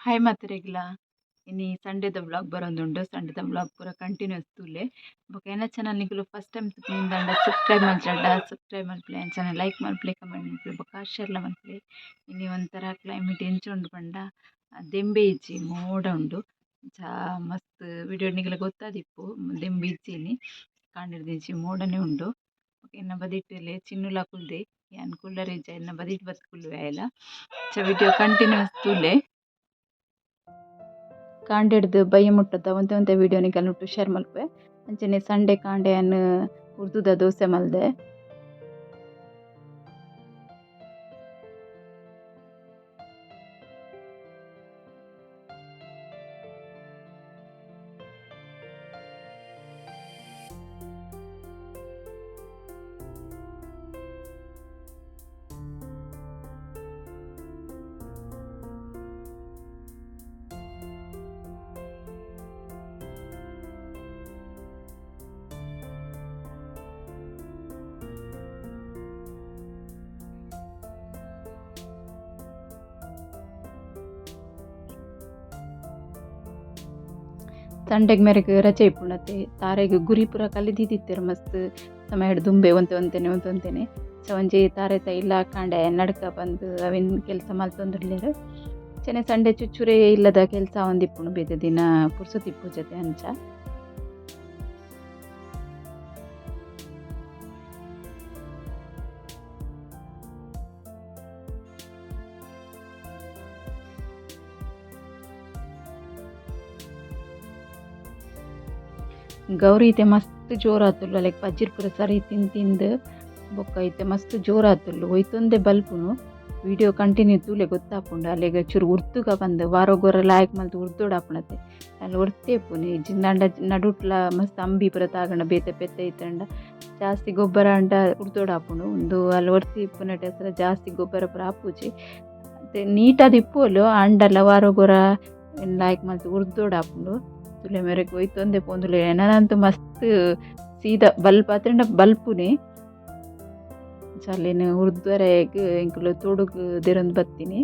Hi ಮಾತ್ರೆಗ್ಲ ಇನಿ ಸಂಡೆದ vlog ಬರೋಂದುಂಡು ಸಂಡೆದ vlog ಪೂರ continuous ತೂಲೆ ಬೊಕ ಎನ್ನ ಚಾನಲ್ ನಿಕುಲು ಫಸ್ಟ್ ಟೈಮ್ ತುಪ್ಪುನಿಂದಾಂಡ ಸಬ್ಸ್ಕ್ರೈಬ್ ಮಲ್ಪಲೆ ಅಂಚನೆ ಲೈಕ್ ಮಲ್ಪಲೆ ಕಮೆಂಟ್ ಮಲ್ಪಲೆ ಬೊಕ ಶೇರ್ಲ ಮಲ್ಪಲೆ ಇನಿ ಒಂಥರ ಕ್ಲೈಮೇಟ್ ಎಂಚುಂಡು ಪಂಡ ದೆಂಬೆ ಇಜ್ಜಿ ಮೋಡ ಉಂಡು ಜಾ ಮಸ್ತ್ ವಿಡಿಯೋ ನಿಕುಲು ಗೊತ್ತಾದಿಪ್ಪು ದೆಂಬೆ ಇಜ್ಜಿನಿ ಕಾಂಡೆಡ್ದಿಜ್ಜಿ ಮೋಡನೆ ಉಂಡು ಎನ್ನ ಬದಿಟ್ಟಲೆ ಚಿನ್ನುಲ ಕುಲ್ದೆ ಯಾನ್ ಕುಲ್ಲರೆ ಇಜ್ಜ ಎನ್ನ ಬದಿಟ್ ಬತ್ ಕುಲ್ಲುವೆ ಆಯಲ ವಿಡಿಯೋ ಕಂಟಿನ್ಯೂಸ್ ತೂಲೆ ಕಾಂಡೆಡ್ದು ಬಯ್ಯ ಮುಟ್ಟದ ಒಂತೆ ಒಂತೆ ವಿಡಿಯೋ ನಿಕಲ್ನ ಒಟ್ಟು ಶೇರ್ ಮಲ್ಪೆ ಅಂಚನೆ ಸಂಡೆ ಕಾಂಡೆ ಅನ್ನು ಉರ್ದುದ ದೋಸೆ ಮಲ್ದೆ ಸಂಡೆಗ್ ಮೇರೆಗ್ ರಜೆ ಇಪ್ಪುಂಡತೆ ತಾರೆಗ್ ಗುರಿ ಪೂರ ಕಲಿದಿತ್ತಿತ್ತೆರ್ ಮಸ್ತ್ ಸಮಯಡ್ ದುಂಬೆ ಒಂತೆ ಒಂಜಿ ತಾರೆ ಇಲ್ಲ ಕಾಂಡೆ ನಡ್ಕ ಬಂದು ಅವಿನ್ ಕೆಲಸ ಮಲ್ತೊಂದುಲ್ಲೆರ್ ಚೆನೆ ಸಂಡೆ ಚುಚ್ಚುರೆ ಇಲ್ಲದ ಕೆಲಸ ಒಂದಿಪ್ಪುಂಡು ಬೇತೆ ದಿನ ಪುರ್ಸೊತಿಪ್ಪು ಜತೆ ಅಂಚ ಗೌರಿ ಐತೆ ಮಸ್ತ್ ಜೋರಾತುಲ್ಲು ಲೈಕ್ ಪಜ್ಜಿರ್ ಪೂರ ಸರಿ ತಿಂದು ಬೊಕ್ಕ ಐತೆ ಮಸ್ತ್ ಜೋರಾತುಲ್ಲು ಒಯ್ತೊಂದೆ ಬಲ್ಪುನು ವಿಡಿಯೋ ಕಂಟಿನ್ಯೂ ತೂಲೆ ಗೊತ್ತಾಪುಂಡು ಅಲ್ಲಿಗ ಚೂರು ಉರ್ತುಗ ಬಂದು ವಾರೊಗೊರ ಲಾಯಕ್ ಮಲ್ತು ಉರ್ತೋಡಾಪುಣತೆ ಅಲ್ಲಿ ಒರ್ತೇಪುನಿ ಜಿಂದಾಂಡ ನಡುಟ್ಲ ಮಸ್ತ್ ಅಂಬಿ ಪೂರ ತಾಗಂಡ ಬೇತೆ ಪೆತ್ತ ಐತಂಡ ಜಾಸ್ತಿ ಗೊಬ್ಬರ ಅಂಡ ಉರ್ತೋಡಾಪುಂಡು ಒಂದು ಅಲ್ಲಿ ಒರ್ತಿ ಇಪ್ಪುನಟ ಹೆಸರ ಜಾಸ್ತಿ ಗೊಬ್ಬರ ಪೂರ ಆಪುಜಿ ಮತ್ತೆ ನೀಟಾದ ಇಪ್ಪುವಲು ಅಂಡಲ್ಲ ವಾರೊಗೊರ ಲಾಯಕ್ ಮಲ್ತು ಉರ್ತೋಡಾಪುಂಡು ತುಲೆ ಮೇರೆಗ್ ಒಯ್ತೊಂದೆ ಪೋಂದುಲೆ ನನಂತೂ ಮಸ್ತ್ ಸೀದಾ ಬಲ್ಪ್ ಆತ್ರೆಂಡ ಬಲ್ಪುನೆ ಚಲ್ಲಿನ ಉರ್ದ್ವರೆಗ್ ಎಂಕುಲು ತೊಡುಗ್ ದೆರೊಂದು ಬತ್ತೀನಿ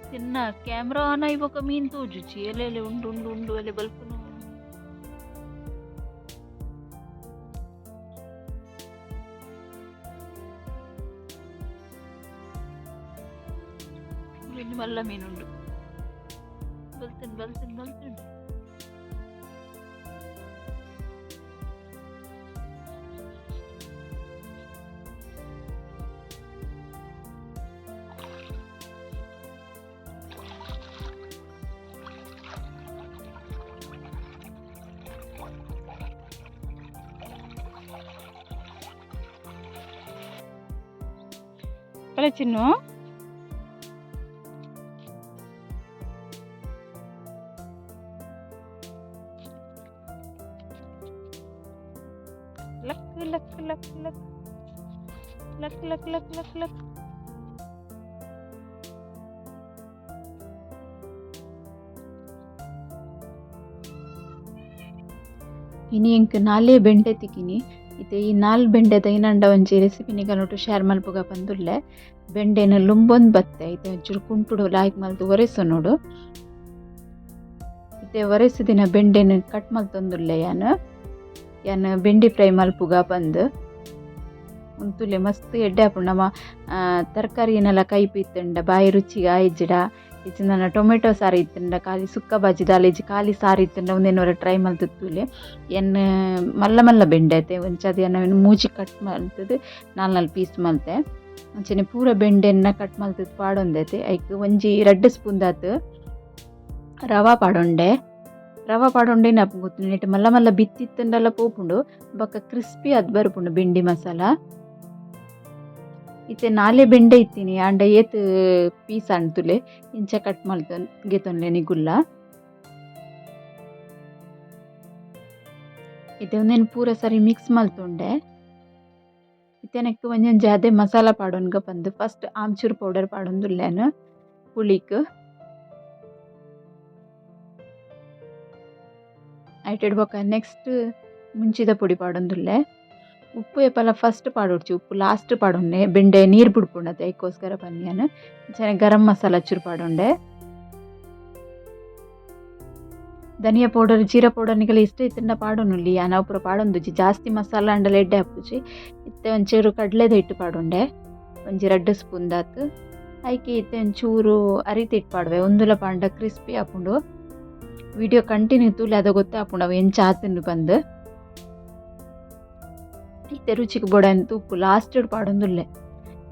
చిన్న కెమెరా ఆన్ అయి ఒక మీన్ తోజుచి ఎలెలే ఉండు ఉండు ఉండు ఎలే బల్పును మళ్ళా మీనుండు బల్తన్ ಚಿನ್ನು. ಲಕ್ ಲಕ್ ಲಕ್ ಲಕ್ ಲಕ್ ಲಕ್ ಲಕ್ ಲಕ್ ಲಕ್. ಇನಿ ಇಂಕ್ ನಾಲೆ ಬೆಂಡೆ ತಿಕ್ಕಿನಿ. ಇತ್ತೆ ಈ 4 ಬೆಂಡೆದ ಏನಂಡ ಒಂಜಿ ರೆಸಿಪಿ ನಿಗಲೊಟ್ಟು ಶೇರ್ ಮಲ್ಪುಗ ಬಂದುಲ್ಲೆ. ಬೆಂಡೆನ ಲುಂಬೊಂದು ಬತ್ತೆ ಐತೆ ಒಂಚೂರು ಕುಂಟುಡು ಲಾಯ್ಕ್ ಮಲ್ತು ಒರೆಸೊನೋಡು. ಇತ್ತೆ ಒರೆಸಿದಿನ ಬೆಂಡೆನ ಕಟ್ ಮಲ್ತೊಂದುಲ್ಲೆ ಯಾನ್ ಬೆಂಡಿ ಫ್ರೈ ಮಲ್ಪುಗ ಬಂದು ಉಂತುಲೆ ಮಸ್ತ್ ಎಡ್ಡೆ ಆಪುಂಡು. ನಮ ತರಕಾರಿ ಏನೆಲ್ಲ ಕೈಪು ಇತ್ತಂಡ ಬಾಯಿ ರುಚಿಗೆ ಆಯ್ಜಿಡ ಇಚ್ಚಿನ ಟೊಮೆಟೊ ಸಾರು ಇತ್ತಂಡ ಖಾಲಿ ಸುಕ್ಕ ಬಾಜಿ ದಾಲೇಜಿ ಖಾಲಿ ಸಾರು ಇತ್ತಂಡ ಒಂದೇನವರ ಟ್ರೈ ಮಲ್ತುತ್ತೂಲೆ. ಎನ್ನು ಮಲ್ಲ ಮಲ್ಲ ಬೆಂಡೆ ಐತೆ ಒಂಚದು ಎನ್ನ ಮೂಜಿ ಕಟ್ ಮಲ್ತದು 4 ಪೀಸ್ ಮಲ್ತೆ ಅಂಚನೆ ಪೂರ ಬೆಂಡೆನ್ನ ಕಟ್ ಮಲ್ತದ್ದು ಪಾಡೊಂದೈತೆ. ಐಕ್ ಒಂಜಿ 2 ಸ್ಪೂನ್ ದಾತು ರವಾ ಪಾಡೊಂಡೆ ನಪ್ಪು ಗೊತ್ತು ನೆಟ್ಟು ಮಲ್ಲ ಮಲ್ಲ ಬಿತ್ತಿತ್ತಂಡೆಲ್ಲ ಪೋಪುಂಡು ಬೊಕ್ಕ ಕ್ರಿಸ್ಪಿ ಅದು ಬರ್ಪುಂಡು ಬೆಂಡಿ ಮಸಾಲ. ಇತ್ತೆ 4 ಬೆಂಡೆ ಇತ್ತೀನಿ ಆಂಡ ಏತ್ ಪೀಸ್ ಅಂಟುಲೆ ಇಂಚ ಕಟ್ ಮಲ್ತು ಗೆತೊನ್ಲೆ ನಿಗುಲ್ಲ. ಇತ್ತೆ ಒಂದೇನು ಪೂರ ಸರಿ ಮಿಕ್ಸ್ ಮಲ್ತುಂಡೆ. ಇತ್ತೆನಕ್ಕೆ ಒಂಜೊಂದು ಜಾದೆ ಮಸಾಲ ಪಾಡೋನ್ಗ ಬಂದು ಫಸ್ಟ್ ಆಮ್ಚೂರ್ ಪೌಡರ್ ಪಾಡೊಂದುಲ್ಲೇನು ಹುಳಿಕ್ ಐಟೆಡ್ ಬೊಕ್ಕ ನೆಕ್ಸ್ಟ್ ಮುಂಚಿದ ಪೊಡಿ ಪಾಡೊಂದುಲ್ಲೆ. ಉಪ್ಪು ಎಪ್ಪಲ ಫಸ್ಟ್ ಪಾಡೊಡ್ಚಿ ಉಪ್ಪು ಲಾಸ್ಟ್ ಪಾಡೊಂಡೆ ಬೆಂಡೆ ನೀರು ಬಿಡ್ಪುಂಡತೆ ಐಕೋಸ್ಕರ ಪನ್ಯಾನು. ಚೆನ್ನಾಗಿ ಗರಂ ಮಸಾಲ ಚೂರು ಪಾಡೊಂಡೆ. ಧನಿಯಾ ಪೌಡರ್ ಜೀರಾ ಪೌಡರ್ ನಿಗೆಲ್ಲ ಇಷ್ಟ ಇತ್ತಂಡ ಪಾಡೊನುಲ್ಲಿ ಯಾನ ಪೂರ ಪಾಡೊಂದುಜಿ ಜಾಸ್ತಿ ಮಸಾಲ ಅಂಡಲ ಎಡ್ಡೆ ಹಾಪುಜಿ. ಇತ್ತೆ ಒಂಚೂರು ಕಡ್ಲೆದ ಹಿಟ್ಟು ಪಾಡೊಂಡೆ ಒಂಜಿ 2 ಸ್ಪೂನ್ ದಾತು. ಐಕೆ ಇತ್ತೆ ಒಂಚೂರು ಅರಿತ ಹಿಟ್ಟು ಪಾಡುವೆ ಒಂದುಲ ಪಾಂಡ ಕ್ರಿಸ್ಪಿ ಆಪುಂಡು. ವಿಡಿಯೋ ಕಂಟಿನ್ಯೂ ತೂಲೆ ಅದ ಗೊತ್ತಾಪುಂಡು ಅವು ಎಂಚ ಆತುಂಡು ಬಂದು. ಇತ್ತೆ ರುಚಿಗೆ ಬೋಡಂತ ಉಪ್ಪು ಲಾಸ್ಟ್ ಪಾಡೊಂದುಲ್ಲೆ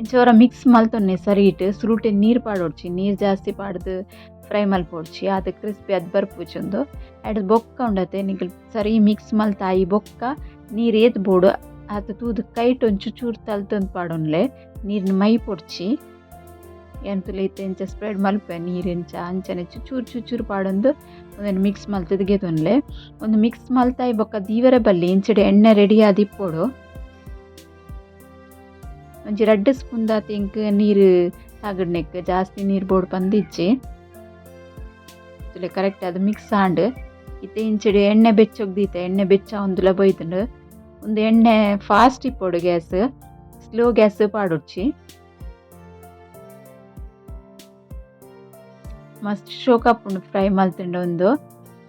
ಇಂಚವರ ಮಿಕ್ಸ್ ಮಲ್ತೊನ್ನೆ ಸರಿ ಇಟ್ಟು ಸುರುಟೆ ನೀರು ಪಾಡೊಡ್ಚಿ. ನೀರು ಜಾಸ್ತಿ ಪಾಡ್ದು ಫ್ರೈ ಮಲ್ಪೊಡ್ಚಿ ಅದು ಕ್ರಿಸ್ಪಿ ಅದು ಬರ್ಪುಜೊಂದು ಅಡ್ ಬೊಕ್ಕ ಉಂಡತೆ ನಿಗಲ್ ಸರಿ ಮಿಕ್ಸ್ ಮಲ್ತಾಯಿ ಬೊಕ್ಕ ನೀರು ಏತ್ ಬೋಡು ಅದು ತೂದು ಕೈಟ್ ಒಂಚು ಚೂರು ತಲ್ತೊಂದು ಪಾಡೊನ್ಲೆ ನೀರಿನ ಮೈ ಪೊಡ್ಚಿ ಎಂತುಲೆ ಇತ್ತೆ ಎಂಚ ಸ್ಪ್ರೆಡ್ ಮಲ್ಪೆ ನೀರೆಂಚ ಅಂಚನೆ ಚೂರು ಚೂರು ಪಾಡೊಂದು ಒಂದನ್ನು ಮಿಕ್ಸ್ ಮಲ್ತದ ಗೆತೊನ್ಲೆ ಒಂದು ಮಿಕ್ಸ್ ಮಲ್ತಾಯಿ ಬೊಕ್ಕ ದೀವರೆ ಬಲ್ಲಿ ಇಂಚಡೆ ಎಣ್ಣೆ ರೆಡಿ ಆದಿಪ್ಪೊಡು ಒಂಜಿ 2 ಸ್ಪೂನ್ ದಾತ ಇಂಕ್ ನೀರು ತಾಗಡ್ನೆಕ್ ಜಾಸ್ತಿ ನೀರು ಬೋಡು ಪಂದಿಜ್ಜಿ ಕರೆಕ್ಟ್ ಅದು ಮಿಕ್ಸ್ ಆಂಡ್ ಇತ್ತೆ ಇಂಚಡೆ ಎಣ್ಣೆ ಬೆಚ್ಚೊಗ್ದೀತೆ ಎಣ್ಣೆ ಬೆಚ್ಚ ಒಂದುಲ ಬೊಯ್ತುಂಡು ಒಂದು ಎಣ್ಣೆ ಫಾಸ್ಟ್ ಇಪ್ಪೊಡು ಗ್ಯಾಸ್ ಸ್ಲೋ ಗ್ಯಾಸ್ ಪಾಡೊಡ್ಚಿ ಮಸ್ತ್ ಶೋಕಾಪುಂಡು ಫ್ರೈ ಮಲ್ತುಂಡು ಒಂದು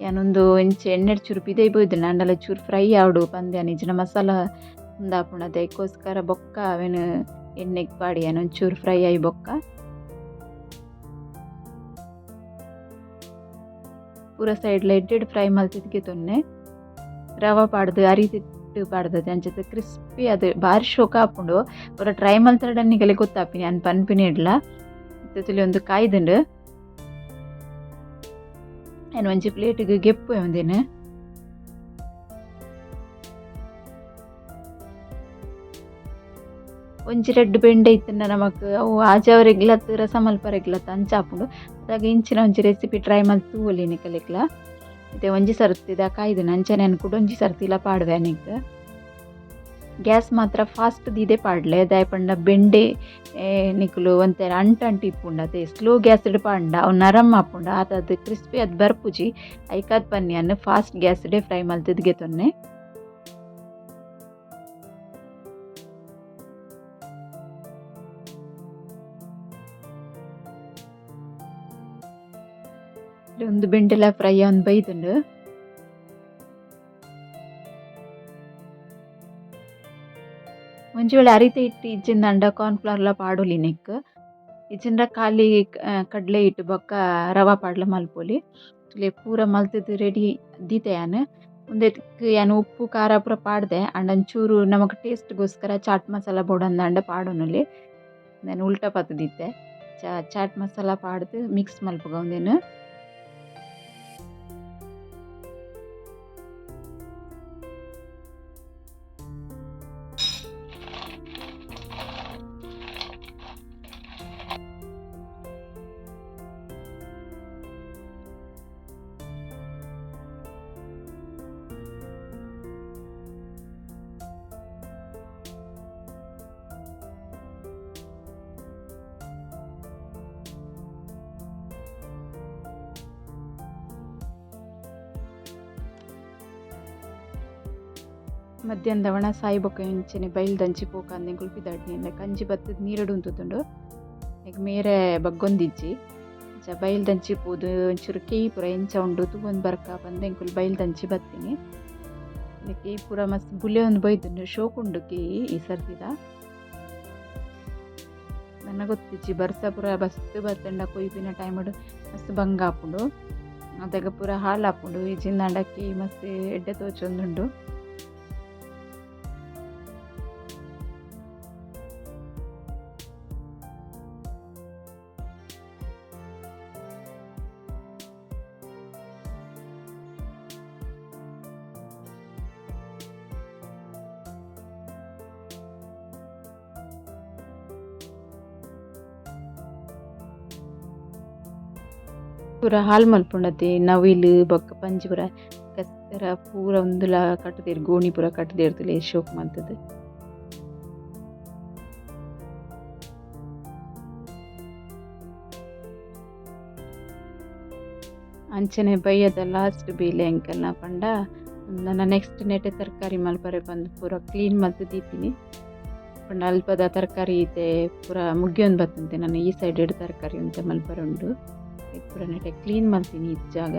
ಯಾನೊಂದು ಇಂಚೆ ಎಣ್ಣೆ ಚೂರು ಪಿದೈ ಬೋಯ್ದು ಅಂಡಲ ಚೂರು ಫ್ರೈ ಆವಡು ಪಂದ್ಯ ನಿಜನ ಮಸಾಲ ಉಂದಾಪುಂಡು ಅದಕ್ಕೋಸ್ಕರ ಬೊಕ್ಕ ಅವೇನು ಎಣ್ಣೆಗೆ ಪಾಡಿ ಒಂಚೂರು ಫ್ರೈ ಆಗಿ ಬೊಕ್ಕ ಪೂರ ಸೈಡ್ಲ ಎಡ್ಡೆಡ್ ಫ್ರೈ ಮಲ್ತಿದ್ಗೆ ತೊನ್ನೆ ರವ ಪಾಡ್ದು ಅರಿತಿಟ್ಟು ಪಾಡ್ದದೆ ಅಂಚತೆ ಕ್ರಿಸ್ಪಿ ಅದು ಬಾರಿ ಶೋಕ ಹಾಪುಂಡು ಅವರ ಟ್ರೈ ಮಲ್ತಡನ್ನಿಗೆಲ್ಲ ಗೊತ್ತಾಪಿನಿ ಅನ್ ಪನ್ಪಿನಿ ಇಡ್ಲ ತುಲಿ ಒಂದು ಕಾಯ್ದುಂಡು ಏನು ಒಂಜಿ ಪ್ಲೇಟಿಗೆ ಗೆಪ್ಪು ಒಂದೇನು ಒಂಜಿ 2 ಬೆಂಡೆ ಇತ್ತಂಡ ನಮಕ್ ಅವು ಆಜವರೆಗ್ಲತ್ ರಸ ಮಲ್ಪರೆಗ್ಲತ್ ಅಂಚಾಪುಂಡು ಅದಾಗ ಇಂಚಿನ ಒಂಜಿ ರೆಸಿಪಿ ಟ್ರೈ ಮಲ್ತು ತೂವೊಲಿ ನಿಕಲೆಗ್ಲ ಇತ್ತೆ ಒಂಜಿ ಸರ್ತಿದ ಕಾಯ್ದುನ ಅಂಚನೆ ಅನ್ಕುಡು ಒಂಜಿ ಸರ್ತಿಲ ಪಾಡ್ವೆ ಅನಿಕ್ ಗ್ಯಾಸ್ ಮಾತ್ರ ಫಾಸ್ಟ್ ದೀದೆ ಪಾಡ್ಲೆ ದಾಯಪಂಡ ಬೆಂಡೆ ನಿಕುಲು ಒಂಥರ ಅಂಟು ಇಪ್ಪುಂಡು ಅದೇ ಸ್ಲೋ ಗ್ಯಾಸ್ ಇಡ್ ಪಾಂಡ ಅವು ನರಮ್ ಆಪುಂಡ ಅದು ಕ್ರಿಸ್ಪಿ ಅದು ಬರ್ಪುಜಿ ಐಕಾದ್ ಪನ್ಯಾನ್ ಫಾಸ್ಟ್ ಗ್ಯಾಸ್ ಡೆ ಫ್ರೈ ಮಲ್ತದ್ಗೆ ತೊನ್ನೆ ಒಂದು ಬೆಂಡೆಲ್ಲ ಫ್ರೈ ಒಂದು ಬೈದುಂಡು ಒಂಜಿ ವೇಳೆ ಅರಿತೆ ಇಟ್ಟು ಇಜ್ಜಿಂದ ಅಂಡ ಕಾರ್ನ್ಫ್ಲವರ್ಲ ಪಾಡೋಲಿ ನೆಕ್ ಇಜ್ಜಿಂದ ಖಾಲಿ ಕಡಲೆ ಇಟ್ಟು ಬೊಕ್ಕ ರವಾ ಪಾಡ್ಲ ಮಲ್ಪೊಲಿ ತುಲೆ ಪೂರ ಮಲ್ತದ್ದು ರೆಡಿ ದೀತೆ ಯಾನು ಒಂದೆತ್ಕ್ ಯಾನು ಉಪ್ಪು ಖಾರ ಪೂರ ಪಾಡ್ದೆ ಅಂಡ್ ಒಂಚೂರು ನಮಕ್ ಟೇಸ್ಟ್ಗೋಸ್ಕರ ಚಾಟ್ ಮಸಾಲ ಬೋಡಂದ ಅಂಡ ಪಾಡೋನಲ್ಲಿ ನಾನು ಉಲ್ಟಾ ಪತ್ತು ದೀತೆ ಚಾಟ್ ಮಸಾಲ ಪಾಡ್ದು ಮಿಕ್ಸ್ ಮಲ್ಪುಗ ಒಂದೇನು ಮಧ್ಯಾಹ್ನದ ಒಣ ಸಾಯಿ ಬೊಕ್ಕ ಇಂಚನೆ ಬೈಲ್ದಂಚಿ ಪೋಕ ಅಂದೆ ಕುಲ್ಪಿದಾಡ್ನಿ ಅಂದ ಕಂಜಿ ಬತ್ತದ ನೀರಡು ಉಂತುದುಂಡು ಈಗ ಮೇರೆ ಬಗ್ಗೊಂದಿಜ್ಜಿ ಬೈಲ್ದಂಚಿ ಪೋದು ಒಂಚೂರು ಕೇಯಿ ಪೂರ ಎಂಚ ಉಂಡು ತೂವೊಂದು ಬರ್ಕ ಬಂದು ಎಂಕುಲು ಬೈಲ್ದಂಚಿ ಬತ್ತೀನಿ ಕೇಯಿ ಪೂರ ಮಸ್ತ್ ಬುಲೆ ಒಂದು ಬೈದುಂಡು ಶೋಕುಂಡು ಕೇಯಿ ಈ ಸರ್ತಿದ ನನ್ನ ಗೊತ್ತಿಜ್ಜಿ ಬರ್ಸ ಪೂರ ಬಸ್ತು ಬತ್ತಂಡ ಕೊಯ್ಪಿನ ಟೈಮಡು ಮಸ್ತ್ ಬಂಗ ಹಾಪುಂಡು ಅದಾಗ ಪೂರ ಹಾಲು ಹಾಪುಂಡು ಈ ಜಿಂದಾಂಡಕ್ಕೆ ಮಸ್ತ್ ಎಡ್ಡೆ ತೋಚೊಂದುಂಡು ಪೂರ ಹಾಲು ಮಲ್ಪುಂಡತೆ ನವಿಲು ಬೊಕ್ಕ ಪಂಜಿ ಪೂರ ಕಸ್ತರ ಪೂರ ಉಂದುಲ ಕಟ್ಟದೇರು ಗೋಣಿ ಪೂರ ಕಟ್ಟದೇರ್ತಲೆ ಶೋಕ್ ಮಂತದ್ದು ಅಂಚನೆ ಬೈಯದ ಲಾಸ್ಟ್ ಬೇಲೆ ಎಂಕಲ್ನ ಪಂಡ ನನ್ನ ನೆಕ್ಸ್ಟ್ ನೆಟ್ಟೆ ತರಕಾರಿ ಮಲ್ಪರೆ ಬಂದು ಪೂರ ಕ್ಲೀನ್ ಮಲ್ತು ದೀಪಿನಿ ಪಂಡ ಅಲ್ಪದ ತರಕಾರಿ ಐತೆ ಪೂರ ಮುಗಿಯೊಂದು ಬತ್ತಂತೆ ನಾನು ಈ ಸೈಡ್ ಎರಡು ತರಕಾರಿ ಅಂತ ಮಲ್ಪರೆ ಉಂಡು ಪೂರ ನೆಟ್ಟೆ ಕ್ಲೀನ್ ಮಾಡ್ತೀನಿ ಈ ಜಾಗ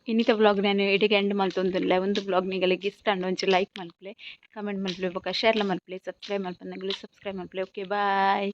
ಇನ್ನಿತ ವ್ಲಾಗ್ ನಾನು ಎಡಿಗೆ ಎಂಡ್ ಮಲ್ತೊಂದಿಲ್ಲ ಒಂದು ವ್ಲಾಗ್ ನಿಗಳಿಗೆ ಇಷ್ಟ ಅಂಡು ಒಂಚೂರು ಲೈಕ್ ಮಲ್ಪಲೆ ಕಮೆಂಟ್ ಮಲ್ಪಲೆ ಬೊಕ್ಕ ಶೇರ್ಲ ಮಲ್ಪಲೆ ಸಬ್ಸ್ಕ್ರೈಬ್ ಮಲ್ಪಂದಂಗಳು ಸಬ್ಸ್ಕ್ರೈಬ್ ಮಲ್ಪಲೆ ಓಕೆ ಬಾಯ್.